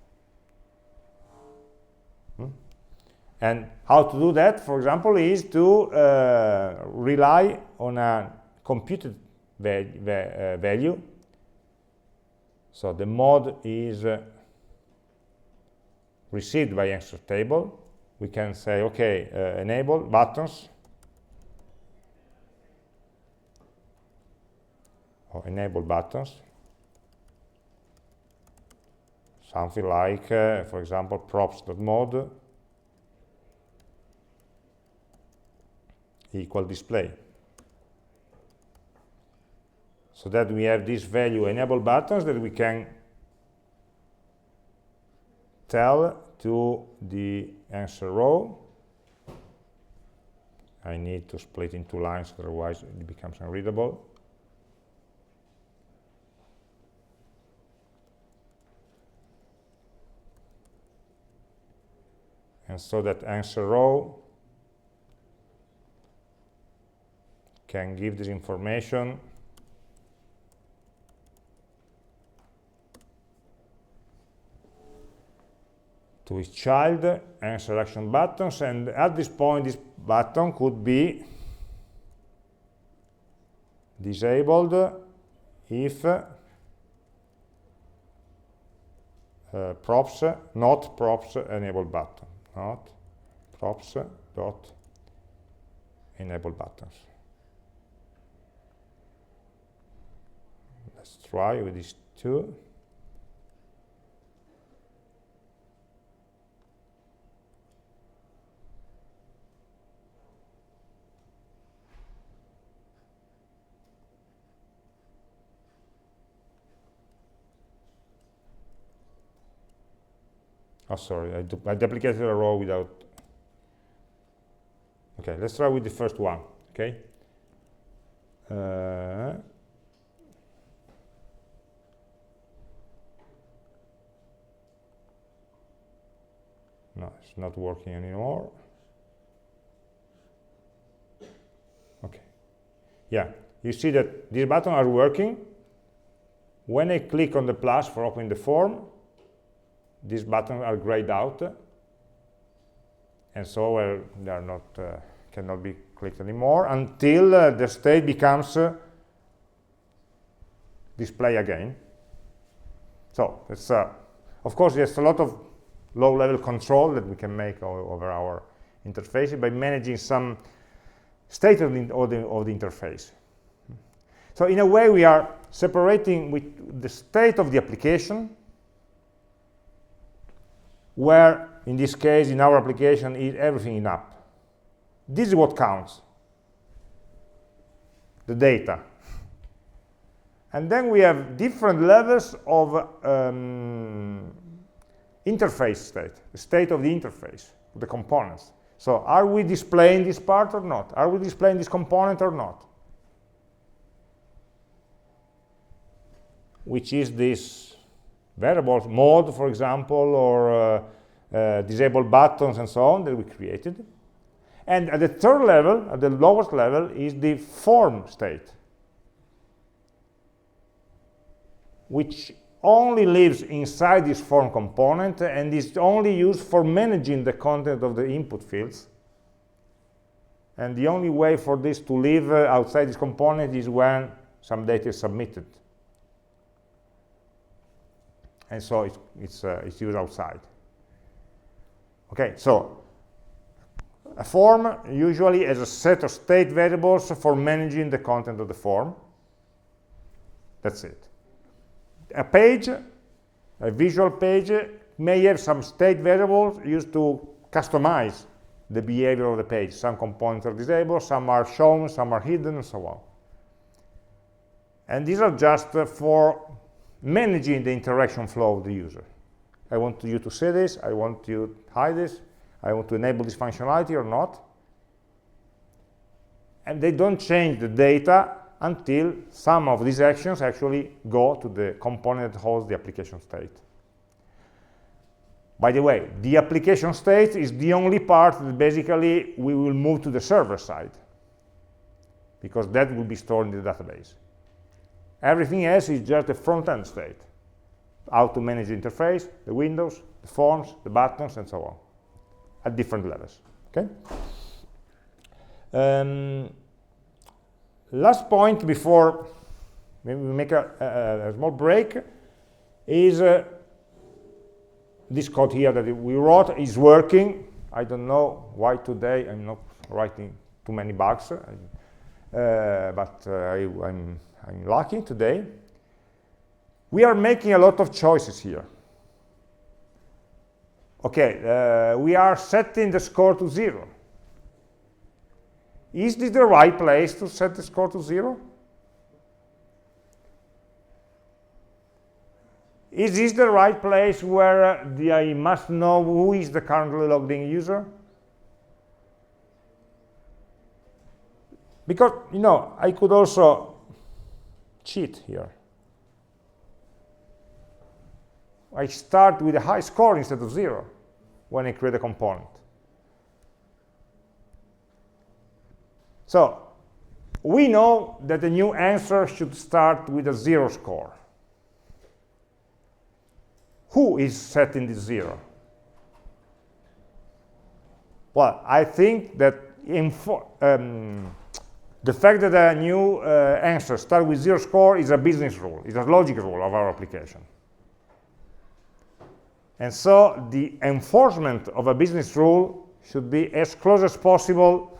And how to do that, for example, is to rely on a computed value. So the mode is received by answer table. We can say, okay, enable buttons, or enable buttons. Something like, for example, props.mode equal display. So that we have this value enable buttons that we can tell to the answer row. I need to split in two lines, otherwise it becomes unreadable. And so that answer row can give this information to its child, answer action buttons, and at this point this button could be disabled if props, not props enable button, not props dot enable buttons. Let's try with these two. Oh, sorry, I duplicated a row without. Okay, let's try with the first one. Okay. No, it's not working anymore. Okay. Yeah, you see that these buttons are working. When I click on the plus for opening the form, these buttons are grayed out, and so they are not cannot be clicked anymore until the state becomes display again. So it's of course there's a lot of low-level control that we can make over our interface by managing some state of the interface. So in a way we are separating with the state of the application, where in this case in our application is everything in app. This is what counts, the data. And then we have different levels of interface state, the state of the interface, the components. So are we displaying this part or not? Are we displaying this component or not? Which is this variable mode, for example, or disable buttons and so on that we created. And at the third level, at the lowest level, is the form state, which only lives inside this form component and is only used for managing the content of the input fields. And the only way for this to live outside this component is when some data is submitted. And so it's used outside. Okay, so a form usually has a set of state variables for managing the content of the form. That's it. A page, a visual page, may have some state variables used to customize the behavior of the page. Some components are disabled, some are shown, some are hidden, and so on. And these are just for managing the interaction flow of the user. I want you to see this, I want you to hide this, I want to enable this functionality or not. And they don't change the data until some of these actions actually go to the component that holds the application state. By the way, the application state is the only part that basically we will move to the server side, because that will be stored in the database. Everything else is just the front-end state, how to manage the interface, the windows, the forms, the buttons, and so on, at different levels. Okay? Last point before maybe we make a small break is this code here that we wrote is working. I don't know why today I'm not writing too many bugs, but I'm lucky today. We are making a lot of choices here. Okay, we are setting the score to 0. Is this the right place to set the score to 0? Is this the right place where I must know who is the currently logged in user? Because, you know, I could also cheat here. I start with a high score instead of 0 when I create a component. So we know that the new answer should start with a 0 score. Who is setting this 0? Well, I think that the fact that a new answer starts with 0 score is a business rule, is a logic rule of our application. And so the enforcement of a business rule should be as close as possible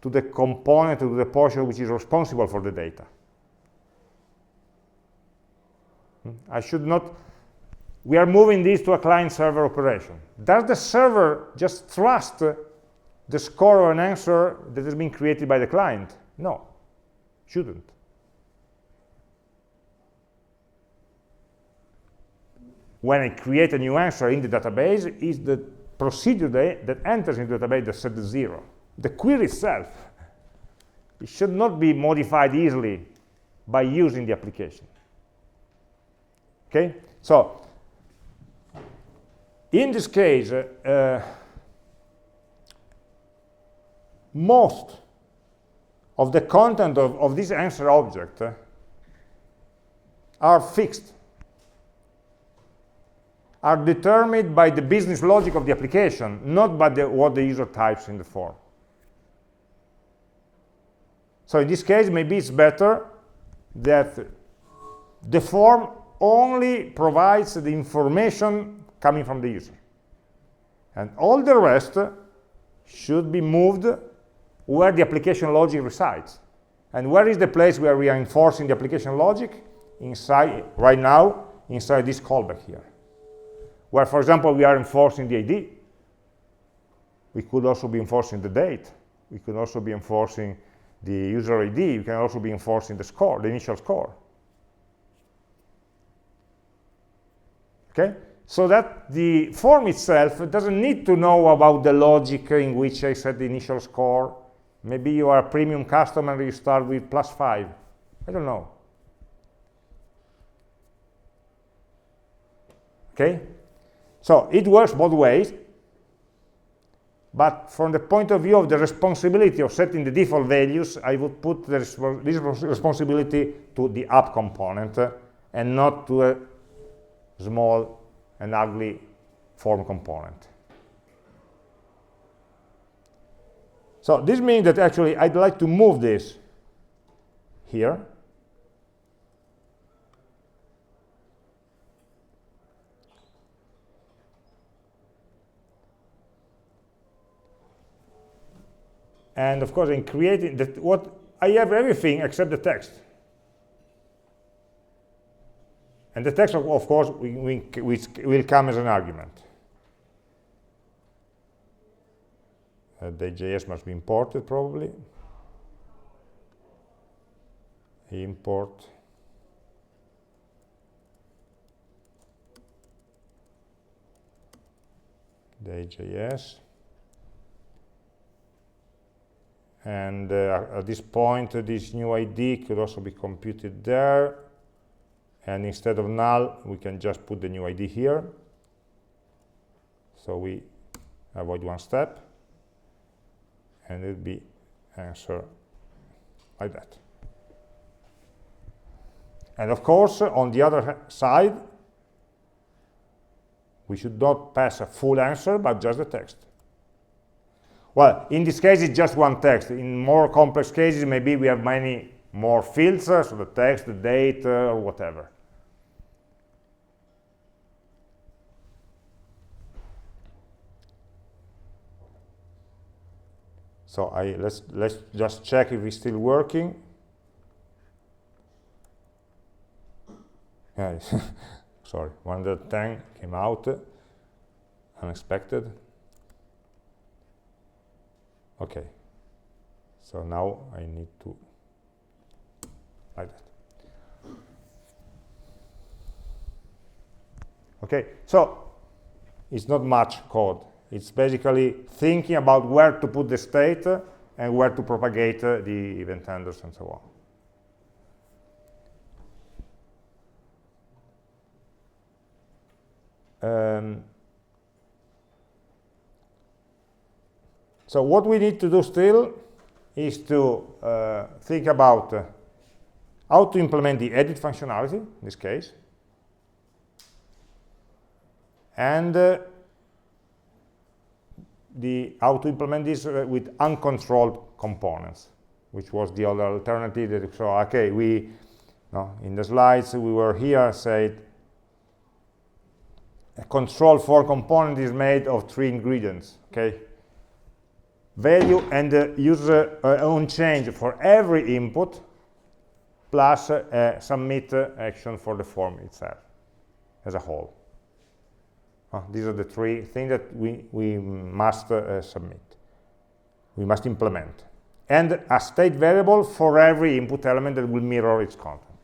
to the component, to the portion which is responsible for the data. I should not, we are moving this to a client-server operation. Does the server just trust the score of an answer that has been created by the client? No, shouldn't. When I create a new answer in the database, is the procedure that enters into the database that sets the 0. The query itself, it should not be modified easily by using the application. Okay? So, in this case, most of the content of this answer object are fixed, are determined by the business logic of the application, not by what the user types in the form. So in this case, maybe it's better that the form only provides the information coming from the user. And all the rest should be moved where the application logic resides. And where is the place where we are enforcing the application logic? Inside, right now, inside this callback here. Where, for example, we are enforcing the ID. We could also be enforcing the date. We could also be enforcing the user ID. We can also be enforcing the score, the initial score. Okay? So that the form itself doesn't need to know about the logic in which I set the initial score. Maybe you are a premium customer and you start with +5. I don't know. Okay? So it works both ways, but from the point of view of the responsibility of setting the default values, I would put this responsibility to the app component and not to a small and ugly form component. So this means that actually I'd like to move this here. And of course, in creating that, I have everything except the text. And the text, of course, will come as an argument. The JS must be imported, probably. Import. day.js. And at this point, this new ID could also be computed there. And instead of null, we can just put the new ID here. So we avoid one step. And it'll be answer like that. And of course, on the other side, we should not pass a full answer, but just the text. Well, in this case, it's just one text. In more complex cases, maybe we have many more fields, so the text, the date, or whatever. So let's just check if it's still working. Yeah, sorry, 110 came out, unexpected. Okay, so now I need to, like that. Okay, so it's not much code. It's basically thinking about where to put the state and where to propagate the event handlers and so on. So what we need to do still is to think about how to implement the edit functionality, in this case, and how to implement this with uncontrolled components, which was the other alternative. That, so, okay, in the slides we were here said a control for component is made of 3 ingredients. Okay, value and user own change for every input, plus a submit action for the form itself as a whole. These are the 3 things that we must submit. We must implement. And a state variable for every input element that will mirror its content.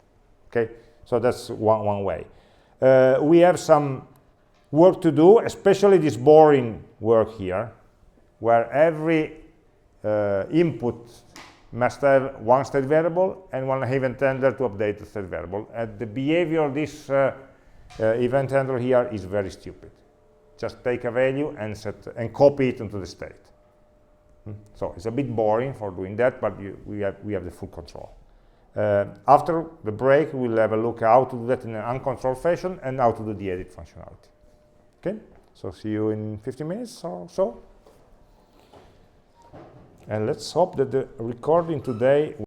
Okay, so that's one way. We have some work to do, especially this boring work here, where every input must have one state variable and one event handler to update the state variable. And the behavior of this event handler here is very stupid. Just take a value and copy it into the state. So it's a bit boring for doing that, but we have the full control. After the break, we'll have a look how to do that in an uncontrolled fashion and how to do the edit functionality. Okay, so see you in 15 minutes or so. And let's hope that the recording today